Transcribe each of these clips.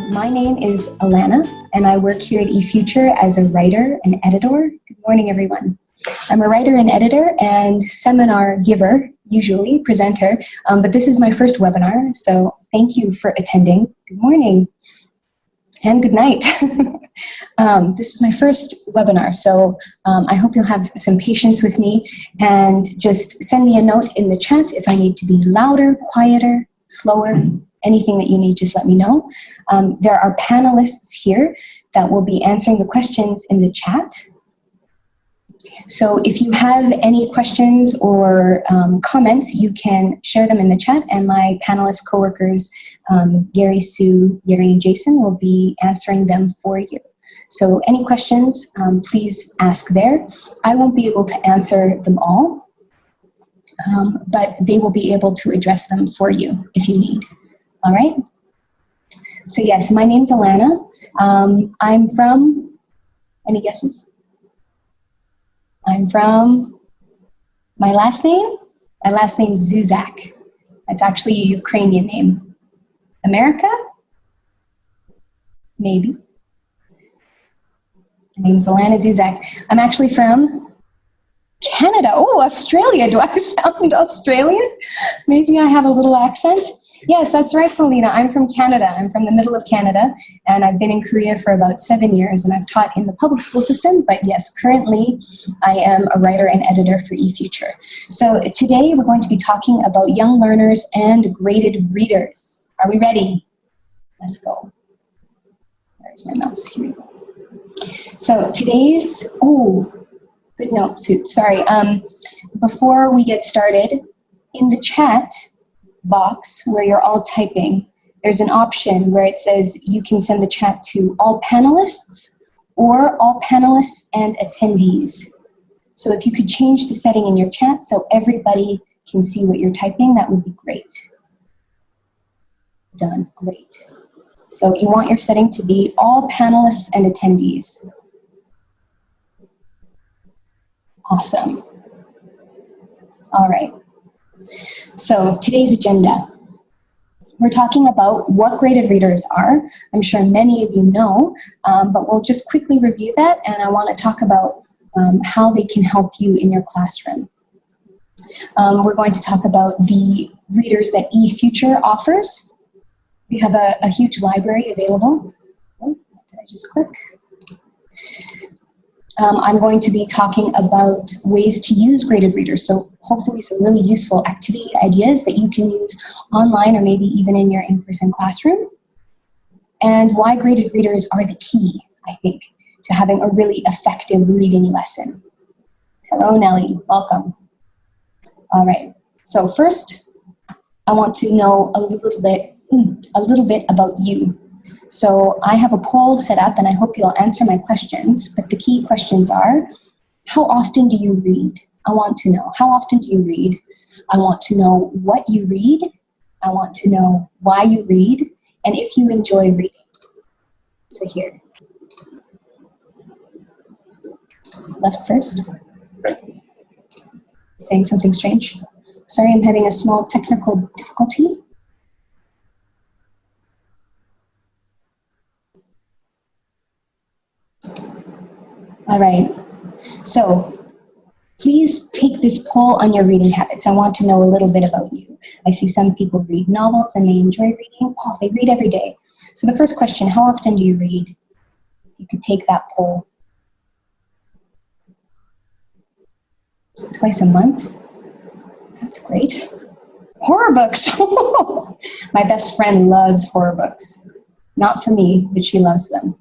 My name is Alana, and I work here at eFuture as a writer and editor. Good morning, everyone. I'm a writer and editor and seminar giver, usually presenter, but this is my first webinar, so thank you for attending. Good morning and good night. This is my first webinar, so I hope you'll have some patience with me and just send me a note in the chat if I need to be louder, quieter, slower, anything that you need, just let me know. There are panelists here that will be answering the questions in the chat. So if you have any questions or comments, you can share them in the chat, and my panelist coworkers, Gary, Sue, Yeri, and Jason will be answering them for you. So any questions, please ask there. I won't be able to answer them all, but they will be able to address them for you if you need. All right? So yes, my name's Alana. I'm from, any guesses? I'm from, my last name? My last name's Zuzak. That's actually a Ukrainian name. America? Maybe. My name's Alana Zuzak. I'm actually from Canada. Oh, Australia. Do I sound Australian? Maybe I have a little accent. Yes, that's right, Paulina. I'm from Canada. I'm from the middle of Canada, and I've been in Korea for about 7 years, and I've taught in the public school system, but yes, currently I am a writer and editor for eFuture. So today we're going to be talking about young learners and graded readers. Are we ready? Let's go. Where's my mouse? Here we go. So today's, good note, sorry. Before we get started, in the chat box where you're all typing, there's an option where it says you can send the chat to all panelists or all panelists and attendees. So if you could change the setting in your chat so everybody can see what you're typing, that would be great. Done, great. So you want your setting to be all panelists and attendees. Awesome. All right. So today's agenda. We're talking about what graded readers are. I'm sure many of you know, but we'll just quickly review that, and I want to talk about how they can help you in your classroom. We're going to talk about the readers that eFuture offers. We have a huge library available. Oh, did I just click? I'm going to be talking about ways to use graded readers, so hopefully some really useful activity ideas that you can use online or maybe even in your in-person classroom, and why graded readers are the key, I think, to having a really effective reading lesson. Hello, Nellie. Welcome. All right. So first, I want to know a little bit about you. So I have a poll set up, and I hope you'll answer my questions, but the key questions are, how often do you read? I want to know, how often do you read? I want to know what you read. I want to know why you read, and if you enjoy reading. So here. Left first. Saying something strange. Sorry, I'm having a small technical difficulty. All right, so please take this poll on your reading habits. I want to know a little bit about you. I see some people read novels and they enjoy reading. Oh, they read every day. So the first question, how often do you read? You could take that poll. Twice a month? That's great. Horror books. My best friend loves horror books. Not for me, but she loves them.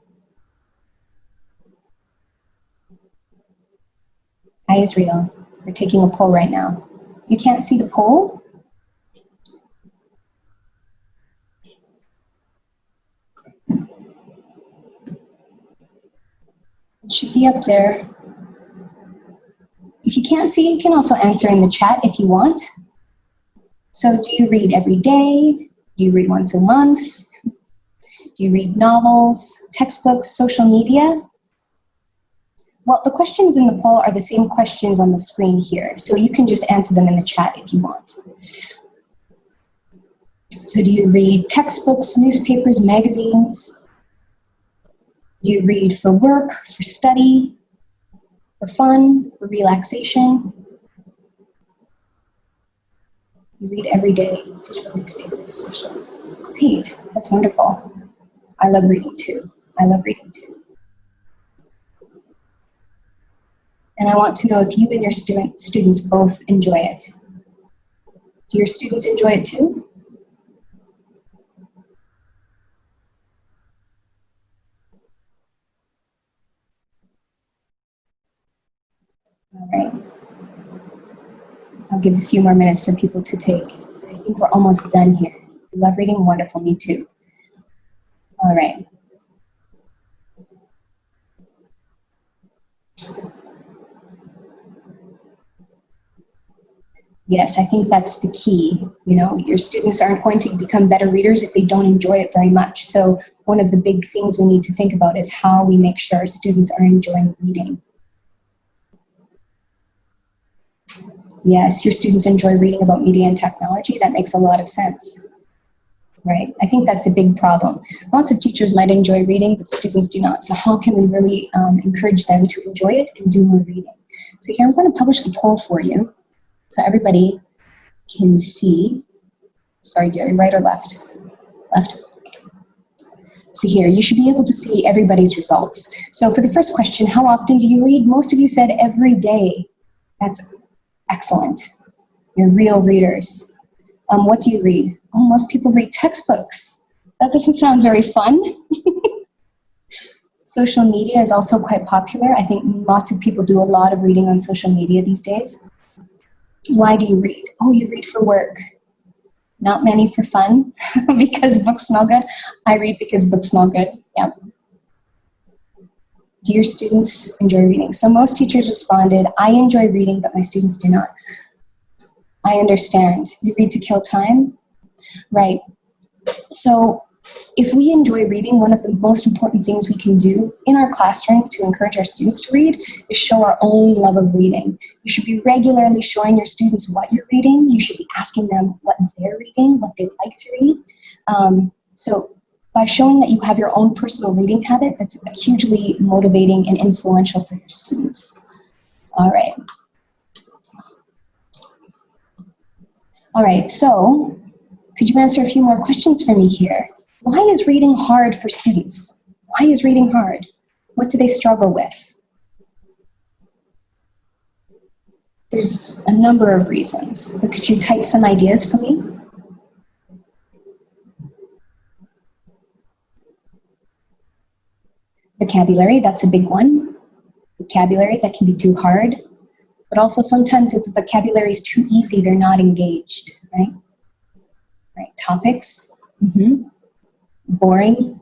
Hi, Israel. We're taking a poll right now. You can't see the poll? It should be up there. If you can't see, you can also answer in the chat if you want. So do you read every day? Do you read once a month? Do you read novels, textbooks, social media? Well, the questions in the poll are the same questions on the screen here, so you can just answer them in the chat if you want. So do you read textbooks, newspapers, magazines? Do you read for work, for study, for fun, for relaxation? You read every day. Digital newspapers, special. Great, that's wonderful. I love reading too. I love reading too. And I want to know if you and your students both enjoy it. Do your students enjoy it too? All right. I'll give a few more minutes for people to take. I think we're almost done here. You love reading? Wonderful, me too. All right. Yes, I think that's the key. You know, your students aren't going to become better readers if they don't enjoy it very much. So one of the big things we need to think about is how we make sure our students are enjoying reading. Yes, your students enjoy reading about media and technology. That makes a lot of sense. Right, I think that's a big problem. Lots of teachers might enjoy reading, but students do not. So how can we really encourage them to enjoy it and do more reading? So here I'm going to publish the poll for you so everybody can see. Sorry, Gary, right or left? Left. So here, you should be able to see everybody's results. So for the first question, how often do you read? Most of you said every day. That's excellent. You're real readers. What do you read? Oh, most people read textbooks. That doesn't sound very fun. Social media is also quite popular. I think lots of people do a lot of reading on social media these days. Why do you read? Oh, you read for work. Not many for fun, because books smell good. I read because books smell good. Yep. Do your students enjoy reading? So most teachers responded, I enjoy reading, but my students do not. I understand. You read to kill time? Right. So if we enjoy reading, one of the most important things we can do in our classroom to encourage our students to read is show our own love of reading. You should be regularly showing your students what you're reading. You should be asking them what they're reading, what they like to read. So by showing that you have your own personal reading habit, that's hugely motivating and influential for your students. All right. All right, so could you answer a few more questions for me here? Why is reading hard for students? Why is reading hard? What do they struggle with? There's a number of reasons, but could you type some ideas for me? Vocabulary, that's a big one. Vocabulary, that can be too hard. But also sometimes if the vocabulary is too easy, they're not engaged, right? Right, topics, boring.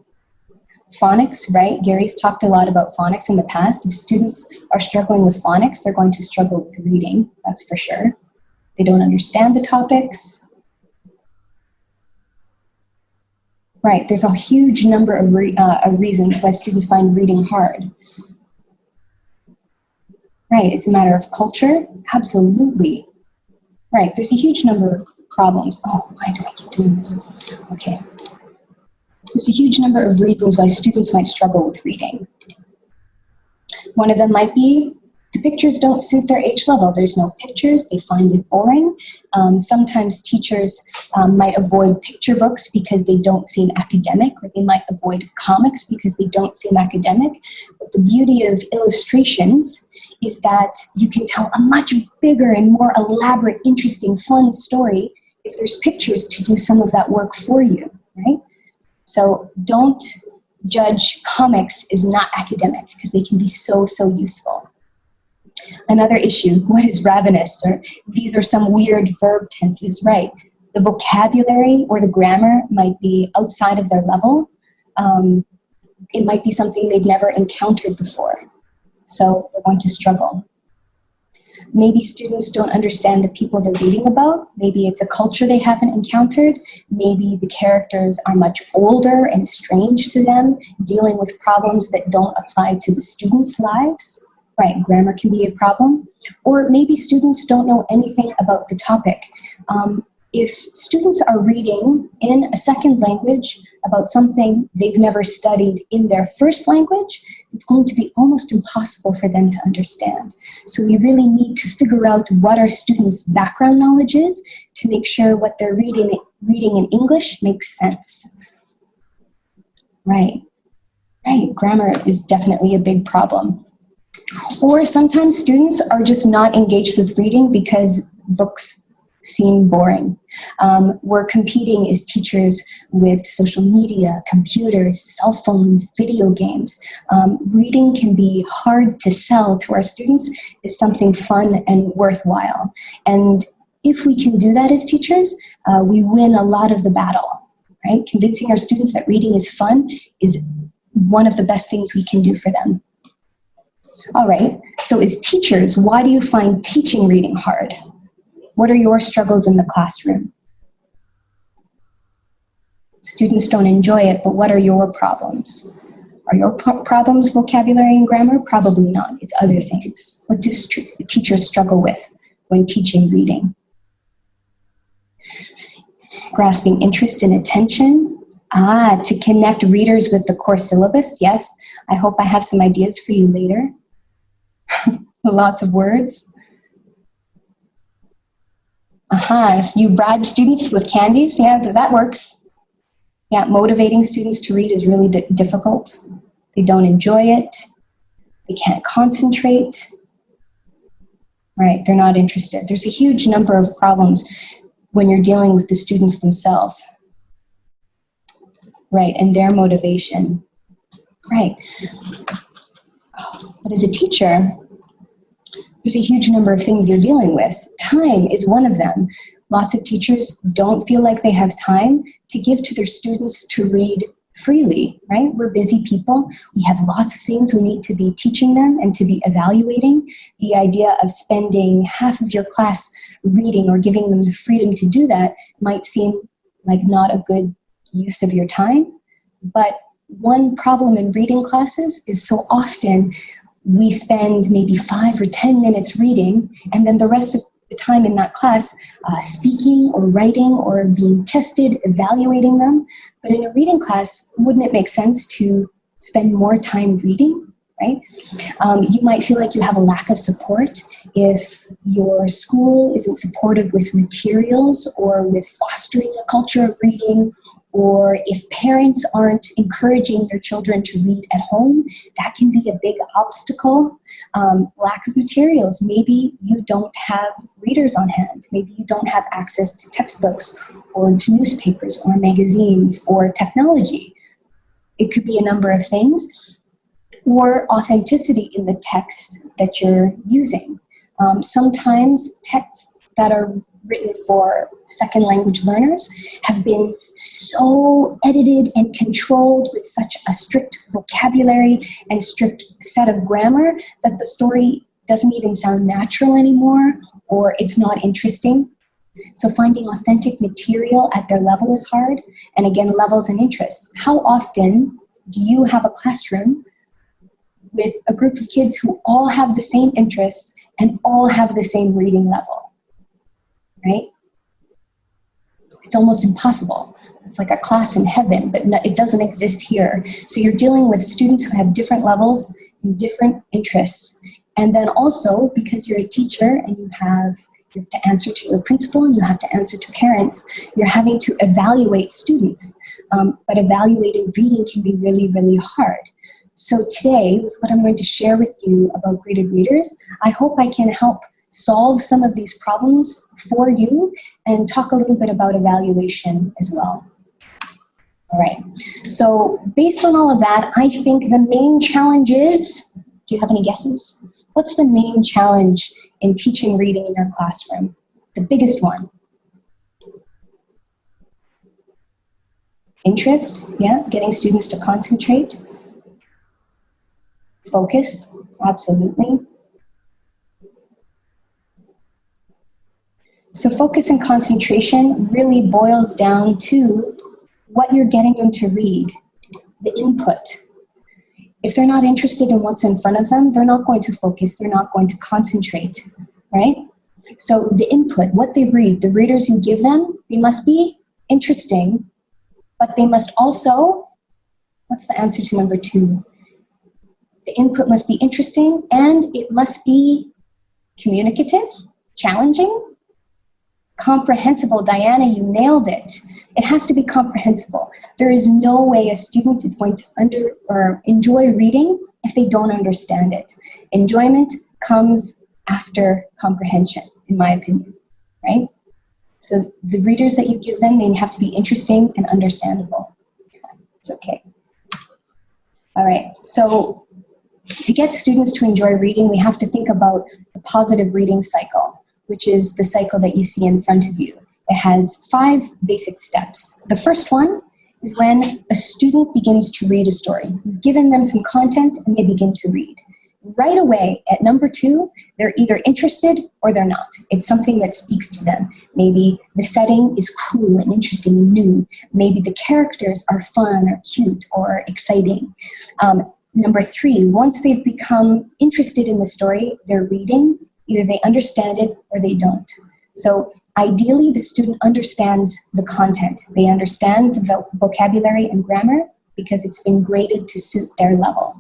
Phonics, right? Gary's talked a lot about phonics in the past. If students are struggling with phonics, they're going to struggle with reading, that's for sure. They don't understand the topics. Right, there's a huge number of reasons why students find reading hard. Right, it's a matter of culture, absolutely. Right, there's a huge number of problems. Oh, why do I keep doing this? Okay. There's a huge number of reasons why students might struggle with reading. One of them might be the pictures don't suit their age level. There's no pictures, they find it boring. Sometimes teachers might avoid picture books because they don't seem academic, or they might avoid comics because they don't seem academic. But the beauty of illustrations is that you can tell a much bigger and more elaborate, interesting, fun story if there's pictures to do some of that work for you, right? So don't judge comics as not academic, because they can be so, so useful. Another issue, what is ravenous? Or these are some weird verb tenses, right? The vocabulary or the grammar might be outside of their level. It might be something they've never encountered before. So they're going to struggle. Maybe students don't understand the people they're reading about. Maybe it's a culture they haven't encountered. Maybe the characters are much older and strange to them, dealing with problems that don't apply to the students' lives. Right, grammar can be a problem. Or maybe students don't know anything about the topic. if students are reading in a second language about something they've never studied in their first language, it's going to be almost impossible for them to understand. So we really need to figure out what our students' background knowledge is to make sure what they're reading in English makes sense. Right. Grammar is definitely a big problem. Or sometimes students are just not engaged with reading because books seem boring. We're competing as teachers with social media, computers, cell phones, video games. Reading can be hard to sell to our students as something fun and worthwhile. And if we can do that as teachers, we win a lot of the battle, right? Convincing our students that reading is fun is one of the best things we can do for them. All right, so as teachers, why do you find teaching reading hard? What are your struggles in the classroom? Students don't enjoy it, but what are your problems? Are your problems vocabulary and grammar? Probably not. It's other things. What do teachers struggle with when teaching reading? Grasping interest and attention. To connect readers with the core syllabus. Yes, I hope I have some ideas for you later. Lots of words. So you bribe students with candies? Yeah, that works. Yeah, motivating students to read is really difficult. They don't enjoy it. They can't concentrate. Right, they're not interested. There's a huge number of problems when you're dealing with the students themselves. Right, and their motivation. Right. But as a teacher, there's a huge number of things you're dealing with. Time is one of them. Lots of teachers don't feel like they have time to give to their students to read freely, right? We're busy people. We have lots of things we need to be teaching them and to be evaluating. The idea of spending half of your class reading or giving them the freedom to do that might seem like not a good use of your time. But one problem in reading classes is so often we spend maybe 5 or 10 minutes reading, and then the rest of the time in that class speaking or writing or being tested, evaluating them. But in a reading class, wouldn't it make sense to spend more time reading, right? You might feel like you have a lack of support if your school isn't supportive with materials or with fostering a culture of reading, or if parents aren't encouraging their children to read at home. That can be a big obstacle. Lack of materials. Maybe you don't have readers on hand. Maybe you don't have access to textbooks or to newspapers or magazines or technology. It could be a number of things. Or authenticity in the texts that you're using. Sometimes texts that are written for second language learners have been so edited and controlled with such a strict vocabulary and strict set of grammar that the story doesn't even sound natural anymore, or it's not interesting. So finding authentic material at their level is hard. And again, levels and interests. How often do you have a classroom with a group of kids who all have the same interests and all have the same reading level? Right? It's almost impossible. It's like a class in heaven, but no, it doesn't exist here. So you're dealing with students who have different levels and different interests. And then also, because you're a teacher and you have to answer to your principal and you have to answer to parents, you're having to evaluate students. But evaluating reading can be really, really hard. So today, with what I'm going to share with you about graded readers, I hope I can help solve some of these problems for you and talk a little bit about evaluation as well. All right, so based on all of that, I think the main challenge is, do you have any guesses? What's the main challenge in teaching reading in your classroom? The biggest one? Interest, yeah, getting students to concentrate. Focus, absolutely. So focus and concentration really boils down to what you're getting them to read, the input. If they're not interested in what's in front of them, they're not going to focus, they're not going to concentrate, right? So the input, what they read, the readers you give them, they must be interesting, but they must also, what's the answer to number 2? The input must be interesting and it must be communicative, challenging, comprehensible. Diana, you nailed it. It has to be comprehensible. There is no way a student is going to enjoy reading if they don't understand it. Enjoyment comes after comprehension, in my opinion, right? So the readers that you give them, they have to be interesting and understandable. It's okay. All right, so to get students to enjoy reading, we have to think about the positive reading cycle, which is the cycle that you see in front of you. It has 5 basic steps. The first one is when a student begins to read a story. You've given them some content and they begin to read. Right away, at number 2, they're either interested or they're not. It's something that speaks to them. Maybe the setting is cool and interesting and new. Maybe the characters are fun or cute or exciting. Number 3, once they've become interested in the story, they're reading. Either they understand it or they don't. So ideally, the student understands the content. They understand the vocabulary and grammar because it's been graded to suit their level.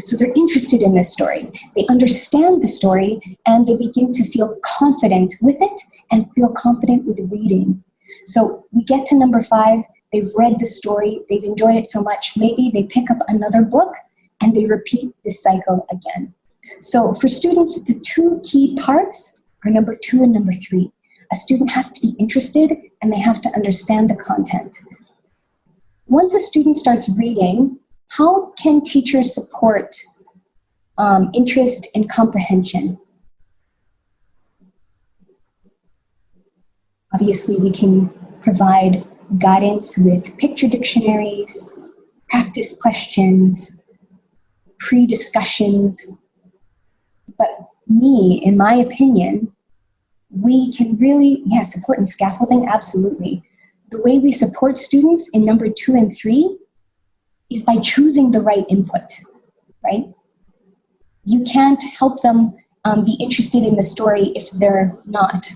So they're interested in this story. They understand the story and they begin to feel confident with it and feel confident with reading. So we get to number 5, they've read the story, they've enjoyed it so much, maybe they pick up another book and they repeat this cycle again. So for students, the 2 key parts are number 2 and number 3. A student has to be interested and they have to understand the content. Once a student starts reading, how can teachers support interest and comprehension? Obviously, we can provide guidance with picture dictionaries, practice questions, pre-discussions. But in my opinion, we can really, support and scaffolding, absolutely. The way we support students in number 2 and 3 is by choosing the right input, right? You can't help them be interested in the story if they're not,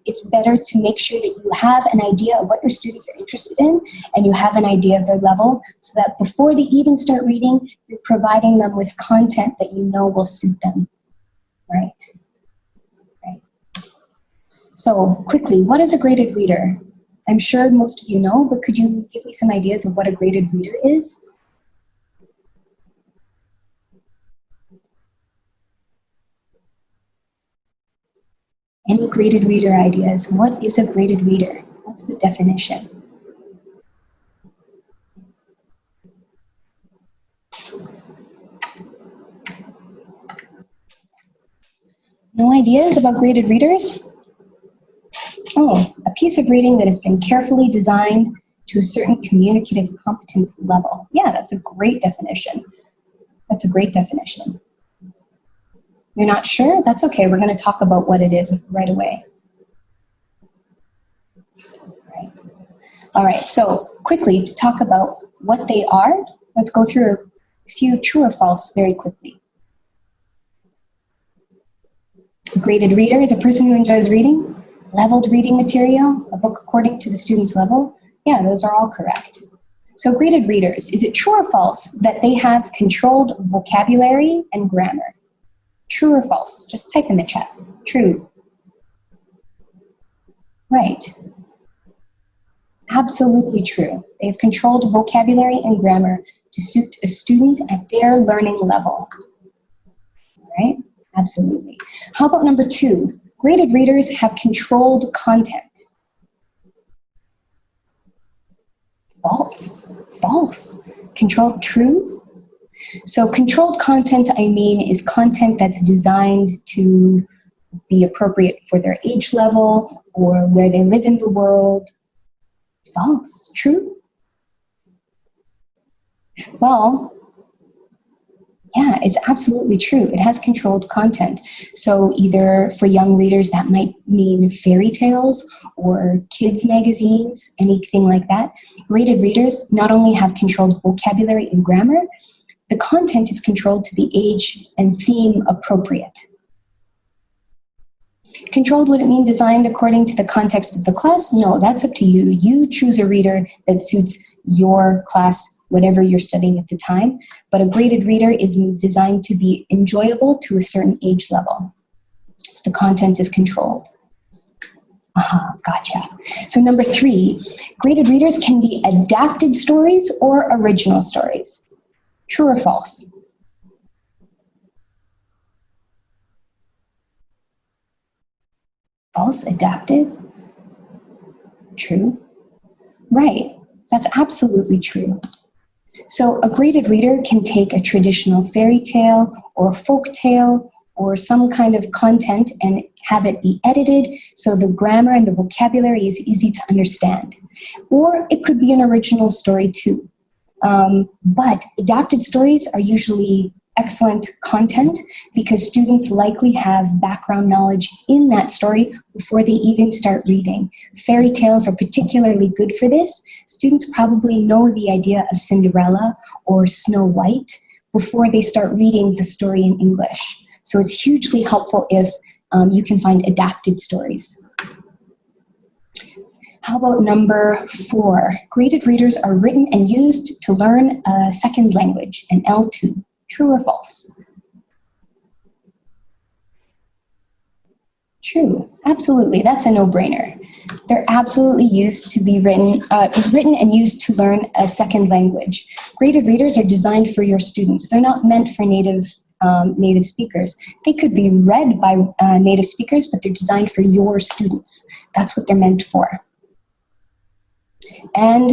It's better to make sure that you have an idea of what your students are interested in and you have an idea of their level so that before they even start reading, you're providing them with content that you know will suit them, right? So quickly, what is a graded reader? I'm sure most of you know, but could you give me some ideas of what a graded reader is? Any graded reader ideas? What is a graded reader? What's the definition? No ideas about graded readers? Oh, a piece of reading that has been carefully designed to a certain communicative competence level. Yeah, that's a great definition. That's a great definition. You're not sure? That's okay. We're going to talk about what it is right away. All right, so quickly to talk about what they are, let's go through a few true or false very quickly. A graded reader is a person who enjoys reading, leveled reading material, a book according to the student's level. Yeah, those are all correct. So graded readers, is it true or false that they have controlled vocabulary and grammar? True or false? Just type in the chat. True. Right. Absolutely true. They have controlled vocabulary and grammar to suit a student at their learning level. Right? Absolutely. How about number 2? Graded readers have controlled content. False. False. Controlled, true. So controlled content, is content that's designed to be appropriate for their age level or where they live in the world. False. True? Well, yeah, it's absolutely true. It has controlled content. So either for young readers, that might mean fairy tales or kids magazines, anything like that. Graded readers not only have controlled vocabulary and grammar, the content is controlled to be age and theme appropriate. Controlled, would it mean designed according to the context of the class? No, that's up to you. You choose a reader that suits your class, whatever you're studying at the time. But a graded reader is designed to be enjoyable to a certain age level. So the content is controlled. Gotcha. So number 3, graded readers can be adapted stories or original stories. True or false? False, adapted? True. Right, that's absolutely true. So a graded reader can take a traditional fairy tale or folk tale or some kind of content and have it be edited so the grammar and the vocabulary is easy to understand. Or it could be an original story too. But adapted stories are usually excellent content because students likely have background knowledge in that story before they even start reading. Fairy tales are particularly good for this. Students probably know the idea of Cinderella or Snow White before they start reading the story in English. So it's hugely helpful if you can find adapted stories. How about number 4? Graded readers are written and used to learn a second language, an L2. True or false? True, absolutely. That's a no-brainer. They're absolutely used to be written and used to learn a second language. Graded readers are designed for your students. They're not meant for native speakers. They could be read by native speakers, but they're designed for your students. That's what they're meant for. And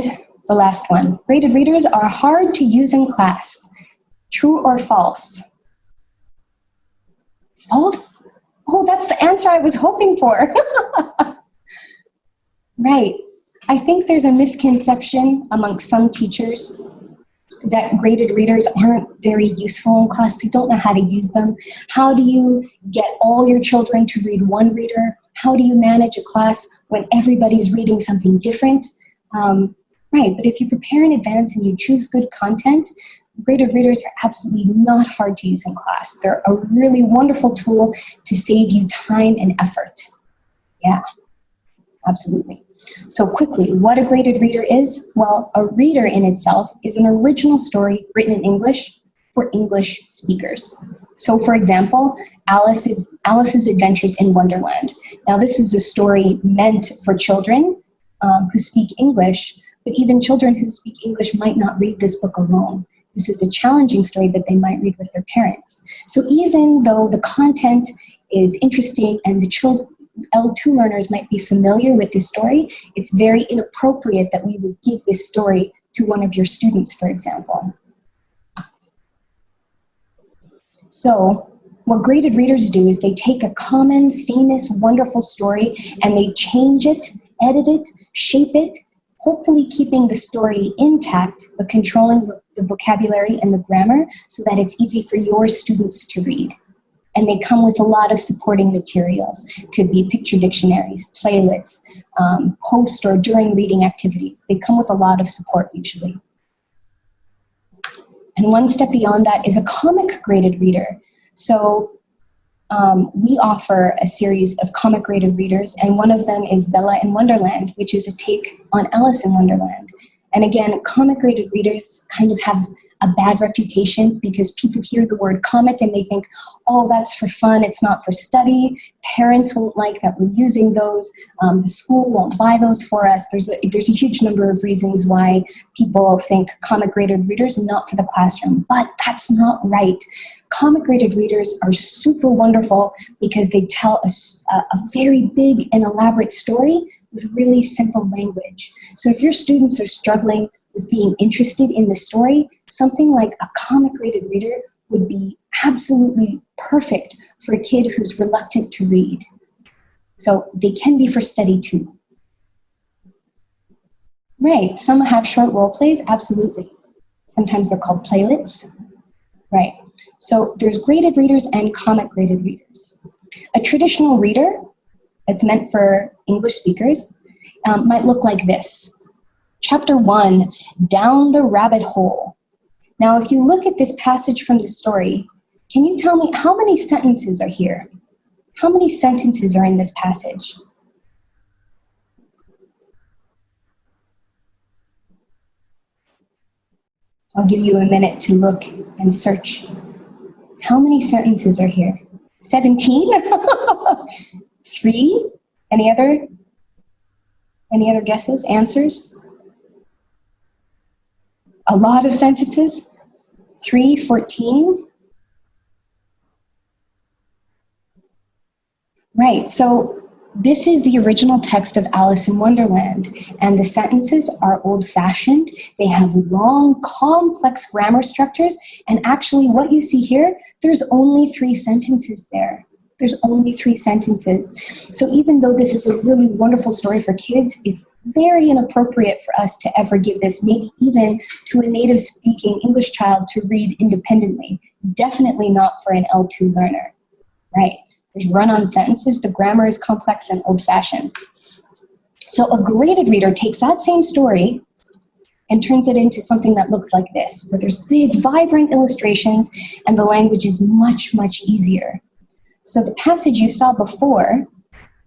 the last one, graded readers are hard to use in class. True or false? False? Oh, that's the answer I was hoping for. Right. I think there's a misconception amongst some teachers that graded readers aren't very useful in class. They don't know how to use them. How do you get all your children to read one reader? How do you manage a class when everybody's reading something different? Right, but if you prepare in advance and you choose good content, graded readers are absolutely not hard to use in class. They're a really wonderful tool to save you time and effort. Yeah, absolutely. So quickly, what a graded reader is? Well, a reader in itself is an original story written in English for English speakers. So for example, Alice's Adventures in Wonderland. Now this is a story meant for children who speak English, but even children who speak English might not read this book alone. This is a challenging story that they might read with their parents. So even though the content is interesting and the L2 learners might be familiar with this story, it's very inappropriate that we would give this story to one of your students, for example. So what graded readers do is they take a common, famous, wonderful story and they change it, edit it, shape it, hopefully keeping the story intact, but controlling the vocabulary and the grammar so that it's easy for your students to read. And they come with a lot of supporting materials. Could be picture dictionaries, playlists, post or during reading activities. They come with a lot of support usually. And one step beyond that is a comic graded reader. So we offer a series of comic graded readers, and one of them is Bella in Wonderland, which is a take on Alice in Wonderland. And again, comic graded readers kind of have a bad reputation because people hear the word comic and they think, oh, that's for fun, it's not for study. Parents won't like that we're using those. The school won't buy those for us. There's a huge number of reasons why people think comic graded readers are not for the classroom, but that's not right. Comic graded readers are super wonderful because they tell a very big and elaborate story with really simple language. So if your students are struggling with being interested in the story, something like a comic graded reader would be absolutely perfect for a kid who's reluctant to read. So they can be for study too. Right, some have short role plays, absolutely. Sometimes they're called playlets. Right, so there's graded readers and comic graded readers. A traditional reader that's meant for English speakers might look like this. Chapter 1, Down the Rabbit Hole. Now, if you look at this passage from the story, can you tell me how many sentences are here? How many sentences are in this passage? I'll give you a minute to look and search. How many sentences are here? 17? 3? Any other guesses, answers? A lot of sentences? 3, 14? Right, so this is the original text of Alice in Wonderland, and the sentences are old-fashioned. They have long, complex grammar structures, and actually what you see here, there's only 3 sentences there. There's only 3 sentences. So even though this is a really wonderful story for kids, it's very inappropriate for us to ever give this, maybe even to a native-speaking English child to read independently. Definitely not for an L2 learner, right? There's run-on sentences, the grammar is complex and old-fashioned. So a graded reader takes that same story and turns it into something that looks like this, where there's big, vibrant illustrations and the language is much, much easier. So the passage you saw before,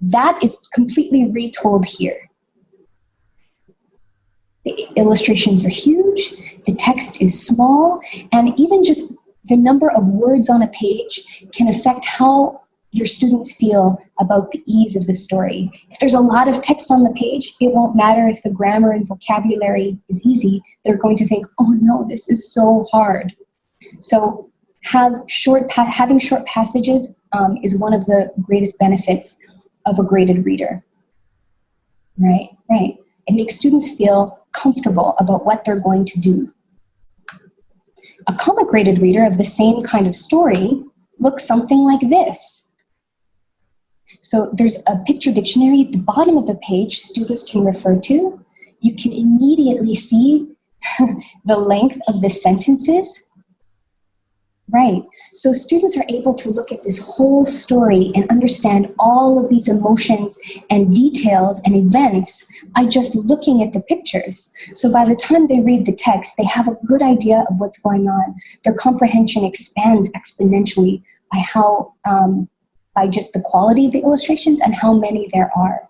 that is completely retold here. The illustrations are huge, the text is small, and even just the number of words on a page can affect how your students feel about the ease of the story. If there's a lot of text on the page, it won't matter if the grammar and vocabulary is easy. They're going to think, oh no, this is so hard. So having short passages is one of the greatest benefits of a graded reader. Right. It makes students feel comfortable about what they're going to do. A comic graded reader of the same kind of story looks something like this. So there's a picture dictionary at the bottom of the page students can refer to. You can immediately see the length of the sentences. Right, so students are able to look at this whole story and understand all of these emotions and details and events by just looking at the pictures. So by the time they read the text, they have a good idea of what's going on. Their comprehension expands exponentially by by just the quality of the illustrations and how many there are.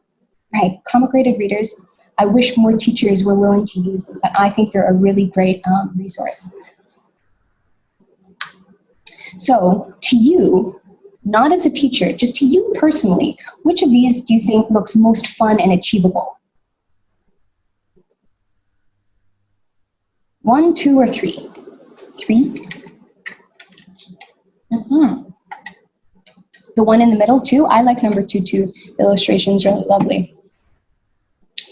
Right, comic graded readers, I wish more teachers were willing to use them, but I think they're a really great resource. So to you, not as a teacher, just to you personally, which of these do you think looks most fun and achievable? 1, 2, or 3? 3? The one in the middle, 2? I like number 2 too. The illustration's really lovely.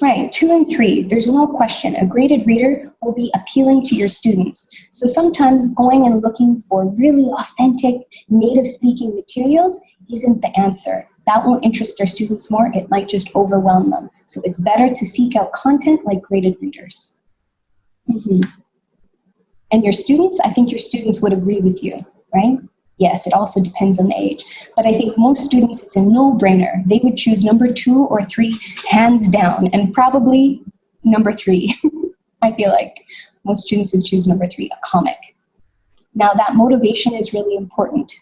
Right, 2 and 3, there's no question. A graded reader will be appealing to your students. So sometimes going and looking for really authentic, native-speaking materials isn't the answer. That won't interest our students more. It might just overwhelm them. So it's better to seek out content like graded readers. And your students, I think your students would agree with you, right? Yes, it also depends on the age. But I think most students, it's a no-brainer. They would choose number 2 or 3 hands down, and probably number 3. I feel like most students would choose number 3, a comic. Now that motivation is really important.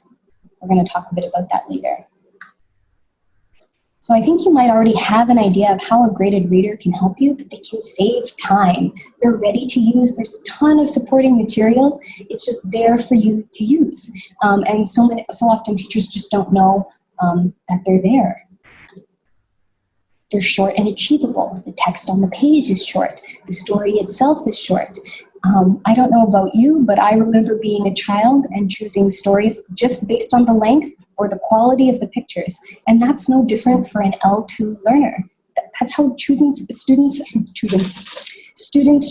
We're going to talk a bit about that later. So I think you might already have an idea of how a graded reader can help you, but they can save time. They're ready to use. There's a ton of supporting materials. It's just there for you to use. And so often teachers just don't know that they're there. They're short and achievable. The text on the page is short. The story itself is short. I don't know about you, but I remember being a child and choosing stories just based on the length or the quality of the pictures. And that's no different for an L2 learner. That's how students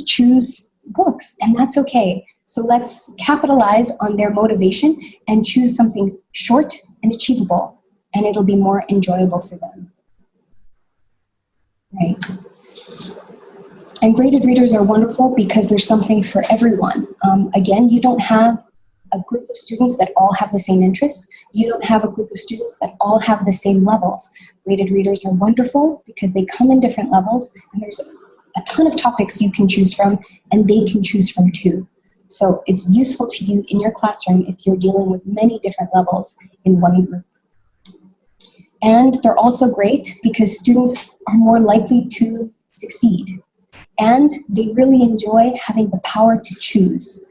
choose books, and that's okay. So let's capitalize on their motivation and choose something short and achievable, and it'll be more enjoyable for them. Right. And graded readers are wonderful because there's something for everyone. Again, you don't have a group of students that all have the same interests. You don't have a group of students that all have the same levels. Graded readers are wonderful because they come in different levels, and there's a ton of topics you can choose from, and they can choose from too. So it's useful to you in your classroom if you're dealing with many different levels in one group. And they're also great because students are more likely to succeed. And they really enjoy having the power to choose.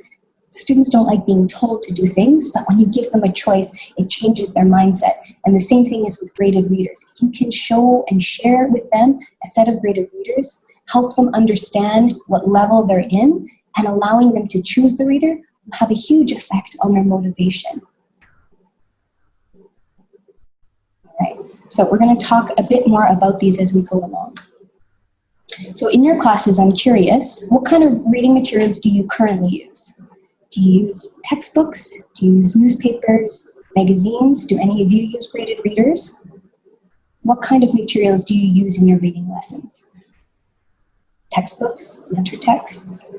Students don't like being told to do things, but when you give them a choice, it changes their mindset. And the same thing is with graded readers. If you can show and share with them a set of graded readers, help them understand what level they're in, and allowing them to choose the reader will have a huge effect on their motivation. All right, so we're going to talk a bit more about these as we go along. So in your classes, I'm curious, what kind of reading materials do you currently use? Do you use textbooks? Do you use newspapers, magazines? Do any of you use graded readers? What kind of materials do you use in your reading lessons? Textbooks, mentor texts,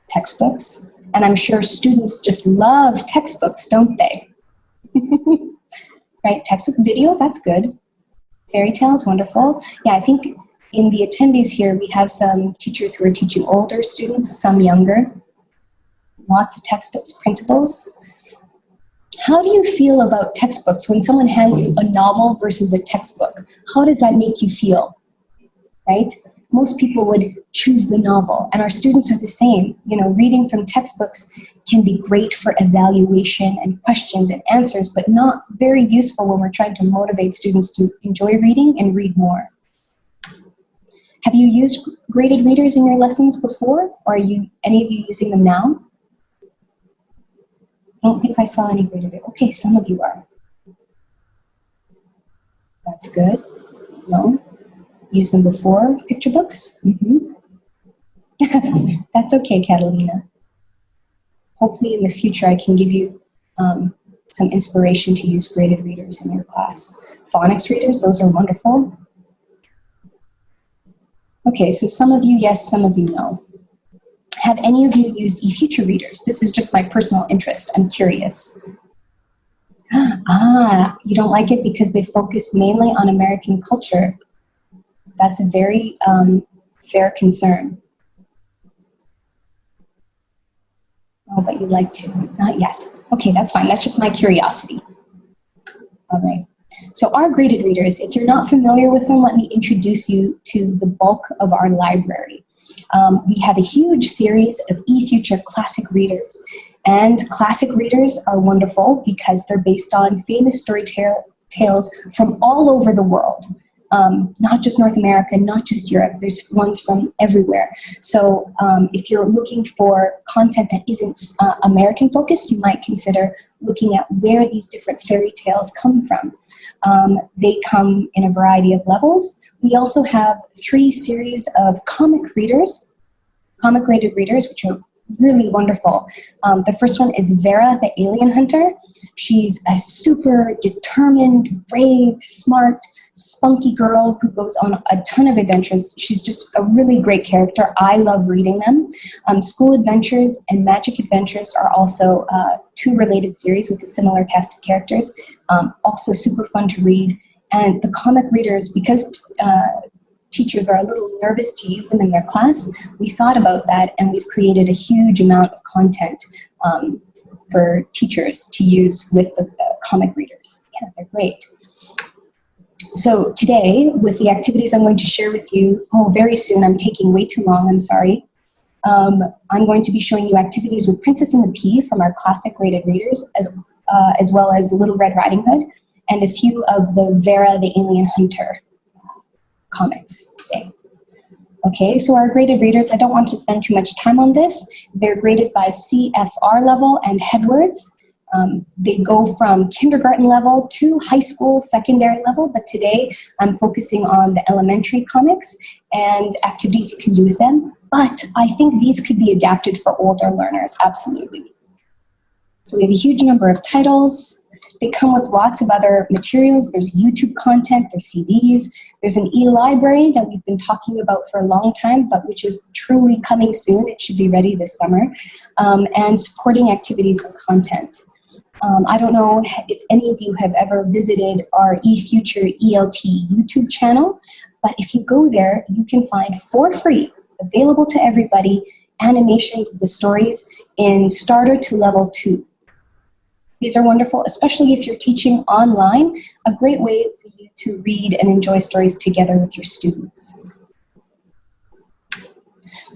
textbooks. And I'm sure students just love textbooks, don't they? Right, textbook videos, that's good. Fairy tales, wonderful. Yeah, I think in the attendees here, we have some teachers who are teaching older students, some younger. Lots of textbooks, printables. How do you feel about textbooks when someone hands you a novel versus a textbook? How does that make you feel, right? Most people would choose the novel, and our students are the same. You know, reading from textbooks can be great for evaluation and questions and answers, but not very useful when we're trying to motivate students to enjoy reading and read more. Have you used graded readers in your lessons before, or are any of you using them now? I don't think I saw any graded readers. Okay, some of you are. That's good. No? Used them before? Picture books? Mm-hmm. That's okay, Catalina. Hopefully in the future I can give you some inspiration to use graded readers in your class. Phonics readers, those are wonderful. Okay, so some of you yes, some of you no. Have any of you used eFuture readers? This is just my personal interest. I'm curious. Ah, you don't like it because they focus mainly on American culture. That's a very fair concern. Oh, but you like to. Not yet. Okay, that's fine. That's just my curiosity. All right. So our graded readers, if you're not familiar with them, let me introduce you to the bulk of our library. We have a huge series of eFuture classic readers. And classic readers are wonderful because they're based on famous story tales from all over the world. Not just North America, not just Europe. There's ones from everywhere. So if you're looking for content that isn't American focused, you might consider looking at where these different fairy tales come from. They come in a variety of levels. We also have 3 series of comic readers, comic graded readers, which are really wonderful. The first one is Vera, the alien hunter. She's a super determined, brave, smart, spunky girl who goes on a ton of adventures. She's just a really great character. I love reading them. School Adventures and Magic Adventures are also 2 related series with a similar cast of characters. Also super fun to read. And the comic readers, because teachers are a little nervous to use them in their class, we thought about that and we've created a huge amount of content for teachers to use with the comic readers. Yeah, they're great. So today, with the activities I'm going to share with you, very soon, I'm taking way too long, I'm sorry. I'm going to be showing you activities with Princess and the Pea from our classic graded readers, as well as Little Red Riding Hood, and a few of the Vera the Alien Hunter comics today. Okay, so our graded readers, I don't want to spend too much time on this. They're graded by CFR level and headwards. They go from kindergarten level to high school, secondary level, but today I'm focusing on the elementary comics and activities you can do with them. But I think these could be adapted for older learners, absolutely. So we have a huge number of titles. They come with lots of other materials. There's YouTube content, there's CDs, there's an e-library that we've been talking about for a long time, but which is truly coming soon. It should be ready this summer, and supporting activities and content. I don't know if any of you have ever visited our eFuture ELT YouTube channel, but if you go there, you can find for free, available to everybody, animations of the stories in starter to level 2. These are wonderful, especially if you're teaching online, a great way for you to read and enjoy stories together with your students.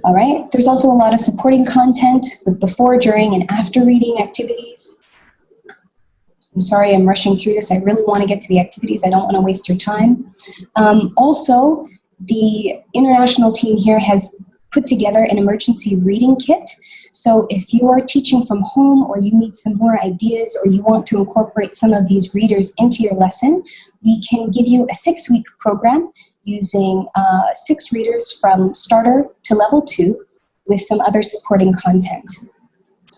All right, there's also a lot of supporting content with before, during, and after reading activities. I'm sorry I'm rushing through this. I really want to get to the activities. I don't want to waste your time. Also, the international team here has put together an emergency reading kit. So if you are teaching from home or you need some more ideas or you want to incorporate some of these readers into your lesson, we can give you a 6-week program using 6 readers from starter to level 2 with some other supporting content.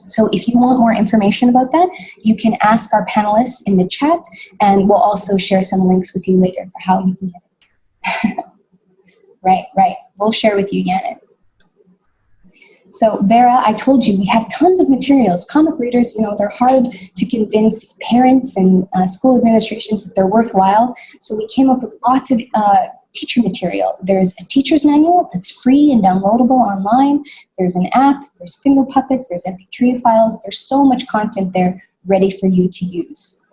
So if you want more information about that, you can ask our panelists in the chat, and we'll also share some links with you later for how you can get it. Right. We'll share with you, Janet. So Vera, I told you we have tons of materials. Comic readers, they're hard to convince parents and school administrations that they're worthwhile. So we came up with lots of teacher material. There's a teacher's manual that's free and downloadable online. There's an app, there's finger puppets, there's MP3 files. There's so much content there ready for you to use.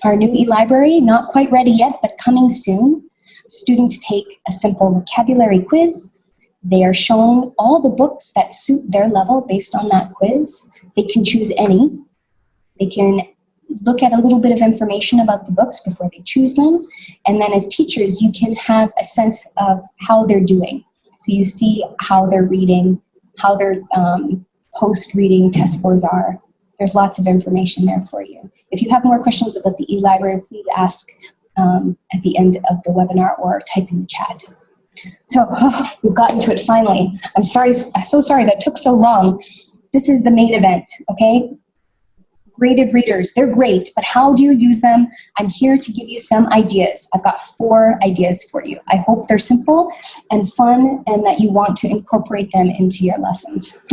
Our new e-library, not quite ready yet, but coming soon. Students take a simple vocabulary quiz. They are shown all the books that suit their level based on that quiz. They can choose any. They can look at a little bit of information about the books before they choose them. And then as teachers, you can have a sense of how they're doing. So you see how they're reading, how their post-reading test scores are. There's lots of information there for you. If you have more questions about the e-library, please ask at the end of the webinar or type in the chat. So we've gotten to it finally. I'm so sorry that took so long. This is the main event, okay? Graded readers, they're great, but how do you use them? I'm here to give you some ideas. I've got 4 ideas for you. I hope they're simple and fun and that you want to incorporate them into your lessons.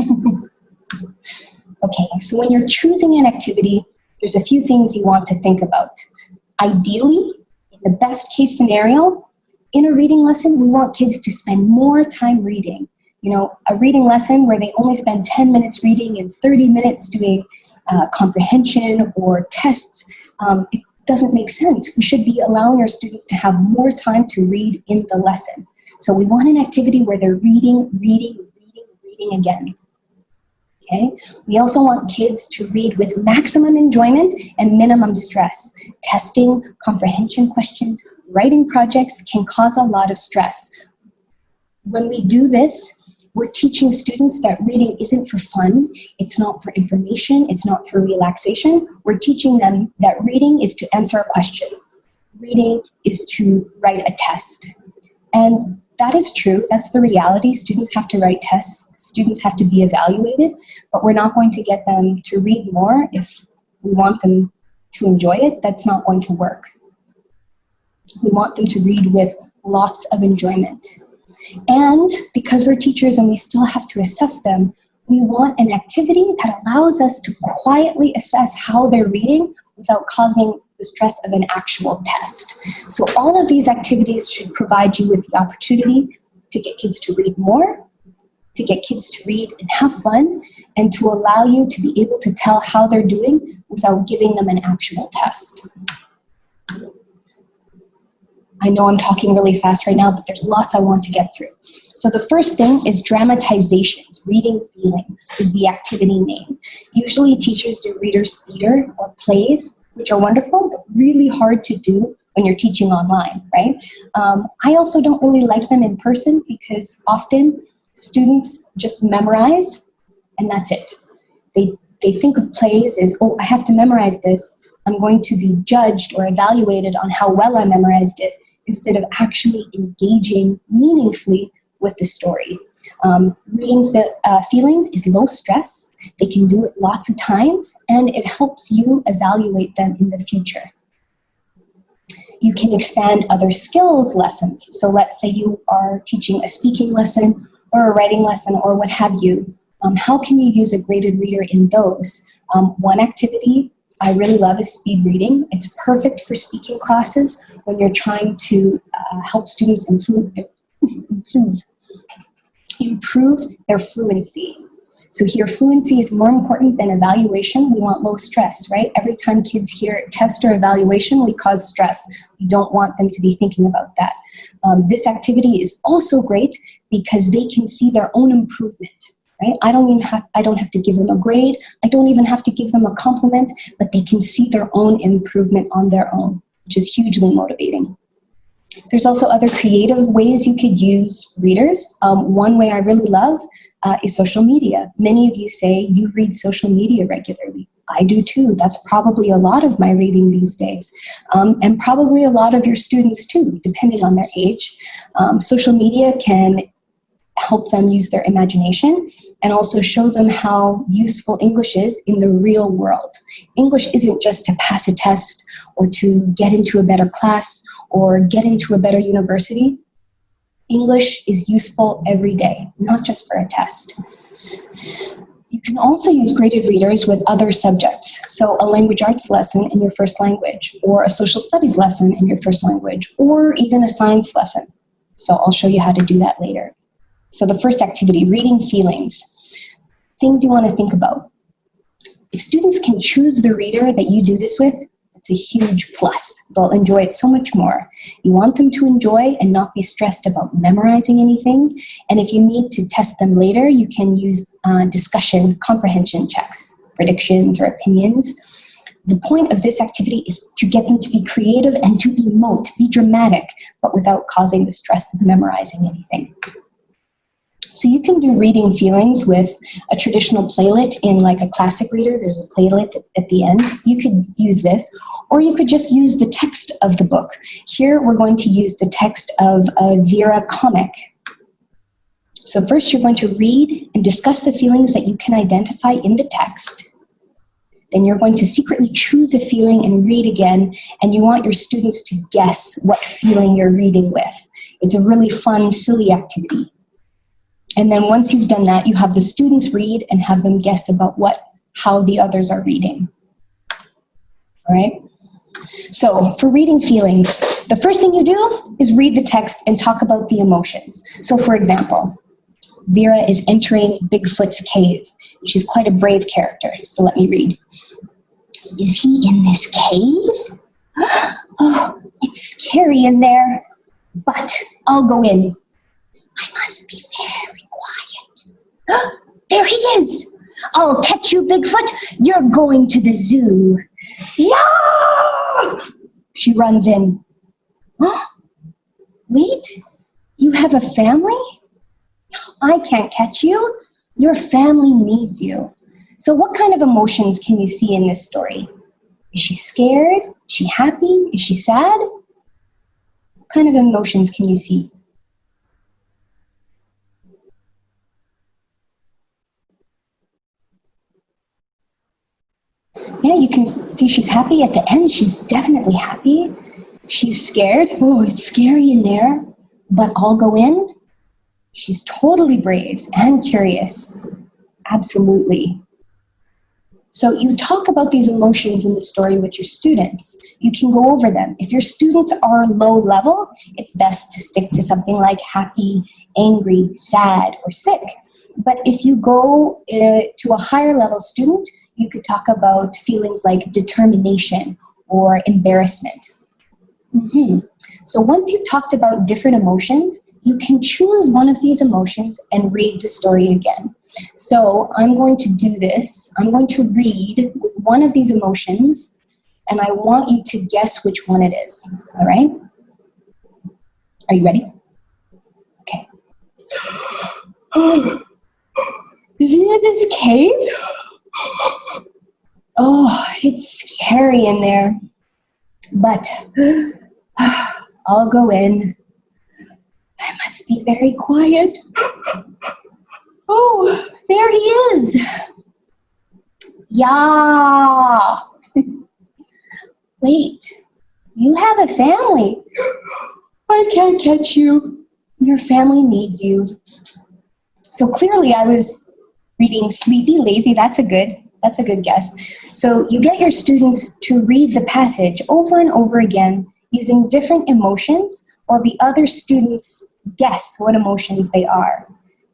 Okay, so when you're choosing an activity, there's a few things you want to think about. Ideally, in the best case scenario, in a reading lesson, we want kids to spend more time reading. A reading lesson where they only spend 10 minutes reading and 30 minutes doing comprehension or tests, it doesn't make sense. We should be allowing our students to have more time to read in the lesson. So we want an activity where they're reading again. Okay? We also want kids to read with maximum enjoyment and minimum stress. Testing, comprehension questions, writing projects can cause a lot of stress. When we do this, we're teaching students that reading isn't for fun, it's not for information, it's not for relaxation. We're teaching them that reading is to answer a question. Reading is to write a test. And that is true, that's the reality. Students have to write tests, students have to be evaluated, but we're not going to get them to read more if we want them to enjoy it. That's not going to work. We want them to read with lots of enjoyment. And because we're teachers and we still have to assess them, we want an activity that allows us to quietly assess how they're reading without causing the stress of an actual test. So all of these activities should provide you with the opportunity to get kids to read more, to get kids to read and have fun, and to allow you to be able to tell how they're doing without giving them an actual test. I know I'm talking really fast right now, but there's lots I want to get through. So the first thing is dramatizations. Reading feelings is the activity name. Usually teachers do readers theater or plays, which are wonderful, but really hard to do when you're teaching online, right? I also don't really like them in person because often students just memorize and that's it. They think of plays as, oh, I have to memorize this. I'm going to be judged or evaluated on how well I memorized it, instead of actually engaging meaningfully with the story. Reading feelings is low stress. They can do it lots of times, and it helps you evaluate them in the future. You can expand other skills lessons. So let's say you are teaching a speaking lesson or a writing lesson or what have you. How can you use a graded reader in those? One activity I really love is speed reading. It's perfect for speaking classes when you're trying to help students improve their fluency. So here, fluency is more important than evaluation. We want low stress, right? Every time kids hear test or evaluation, we cause stress. We don't want them to be thinking about that. This activity is also great because they can see their own improvement, right? I don't have to give them a grade. I don't even have to give them a compliment, but they can see their own improvement on their own, which is hugely motivating. There's also other creative ways you could use readers. One way I really love is social media. Many of you say you read social media regularly. I do too. That's probably a lot of my reading these days. And probably a lot of your students too, depending on their age. Social media can help them use their imagination and also show them how useful English is in the real world. English isn't just to pass a test or to get into a better class or get into a better university. English is useful every day, not just for a test. You can also use graded readers with other subjects. So a language arts lesson in your first language, or a social studies lesson in your first language, or even a science lesson. So I'll show you how to do that later. So the first activity, reading feelings. Things you want to think about. If students can choose the reader that you do this with, it's a huge plus. They'll enjoy it so much more. You want them to enjoy and not be stressed about memorizing anything. And if you need to test them later, you can use discussion comprehension checks, predictions or opinions. The point of this activity is to get them to be creative and to emote, be dramatic, but without causing the stress of memorizing anything. So you can do reading feelings with a traditional playlet in like a classic reader. There's a playlet at the end. You could use this, or you could just use the text of the book. Here we're going to use the text of a Vera comic. So first you're going to read and discuss the feelings that you can identify in the text. Then you're going to secretly choose a feeling and read again, and you want your students to guess what feeling you're reading with. It's a really fun, silly activity. And then once you've done that, you have the students read and have them guess about how the others are reading. All right? So for reading feelings, the first thing you do is read the text and talk about the emotions. So for example, Vera is entering Bigfoot's cave. She's quite a brave character, so let me read. Is he in this cave? Oh, it's scary in there, but I'll go in. I must be very quiet. There he is. I'll catch you, Bigfoot. You're going to the zoo. Yeah! She runs in. Wait, you have a family? I can't catch you. Your family needs you. So what kind of emotions can you see in this story? Is she scared? Is she happy? Is she sad? What kind of emotions can you see? Yeah, you can see she's happy at the end. She's definitely happy. She's scared. Oh, it's scary in there, but I'll go in. She's totally brave and curious. Absolutely. So you talk about these emotions in the story with your students. You can go over them. If your students are low level, it's best to stick to something like happy, angry, sad, or sick. But if you go to a higher level student, you could talk about feelings like determination or embarrassment. So once you've talked about different emotions, you can choose one of these emotions and read the story again. So I'm going to do this. I'm going to read with one of these emotions, and I want you to guess which one it is. All right? Are you ready? Okay. Is he in this cave? Oh, it's scary in there, but I'll go in. I must be very quiet. Oh, there he is. Yeah. Wait, you have a family. I can't catch you. Your family needs you. So clearly I was reading sleepy, lazy. That's a good guess. So you get your students to read the passage over and over again using different emotions while the other students guess what emotions they are.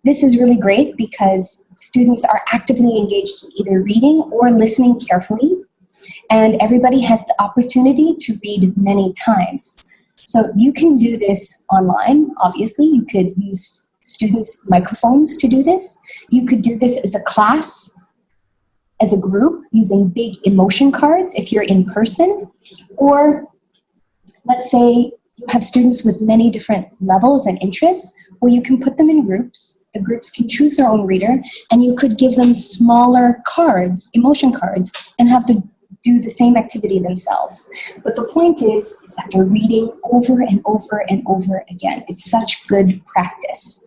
This is really great because students are actively engaged in either reading or listening carefully, and everybody has the opportunity to read many times. So you can do this online, obviously. You could use students' microphones to do this. You could do this as a class, as a group, using big emotion cards if you're in person. Or let's say you have students with many different levels and interests, well, you can put them in groups. The groups can choose their own reader, and you could give them smaller cards, emotion cards, and have them do the same activity themselves. But the point is that they're reading over and over and over again. It's such good practice.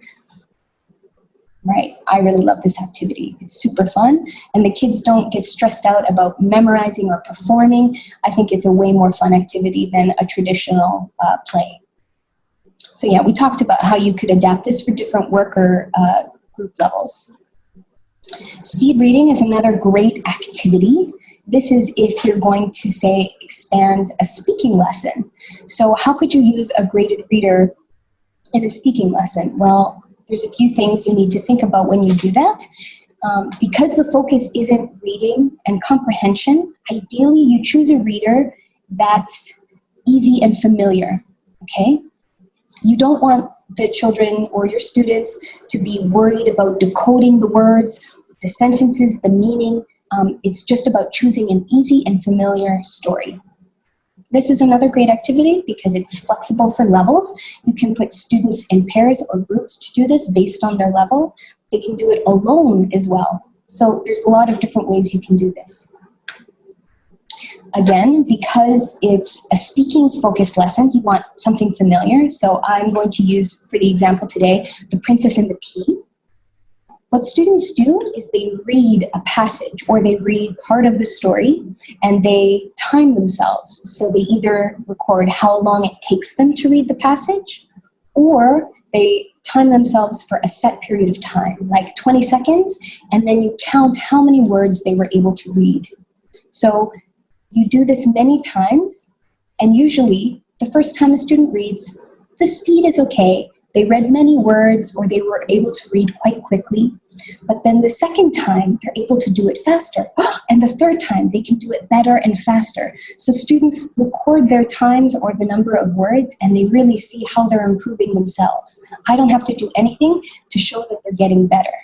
Right, I really love this activity. It's super fun, and the kids don't get stressed out about memorizing or performing. I think it's a way more fun activity than a traditional play. So yeah, we talked about how you could adapt this for different work or group levels. Speed reading is another great activity. This is if you're going to, say, expand a speaking lesson. So how could you use a graded reader in a speaking lesson? Well, there's a few things you need to think about when you do that. Because the focus isn't reading and comprehension, ideally you choose a reader that's easy and familiar, okay? You don't want the children or your students to be worried about decoding the words, the sentences, the meaning. It's just about choosing an easy and familiar story. This is another great activity because it's flexible for levels. You can put students in pairs or groups to do this based on their level. They can do it alone as well. So there's a lot of different ways you can do this. Again, because it's a speaking focused lesson, you want something familiar. So I'm going to use, for the example today, The Princess and the Pea. What students do is they read a passage or they read part of the story and they time themselves. So they either record how long it takes them to read the passage, or they time themselves for a set period of time, like 20 seconds, and then you count how many words they were able to read. So you do this many times, and usually the first time a student reads, the speed is okay. They read many words or they were able to read quite quickly. But then the second time, they're able to do it faster. And the third time, they can do it better and faster. So students record their times or the number of words, and they really see how they're improving themselves. I don't have to do anything to show that they're getting better,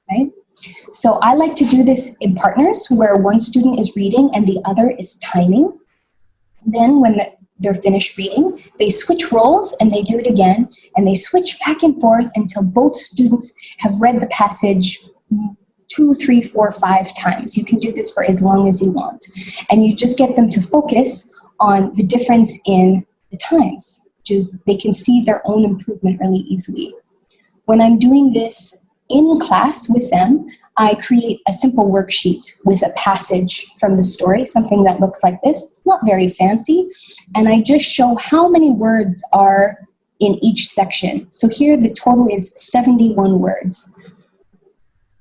right? So I like to do this in partners where one student is reading and the other is timing. Then when they're finished reading, they switch roles and they do it again, and they switch back and forth until both students have read the passage 2, 3, 4, 5 times. You can do this for as long as you want. And you just get them to focus on the difference in the times, which is they can see their own improvement really easily. When I'm doing this in class with them, I create a simple worksheet with a passage from the story, something that looks like this, not very fancy, and I just show how many words are in each section. So here the total is 71 words.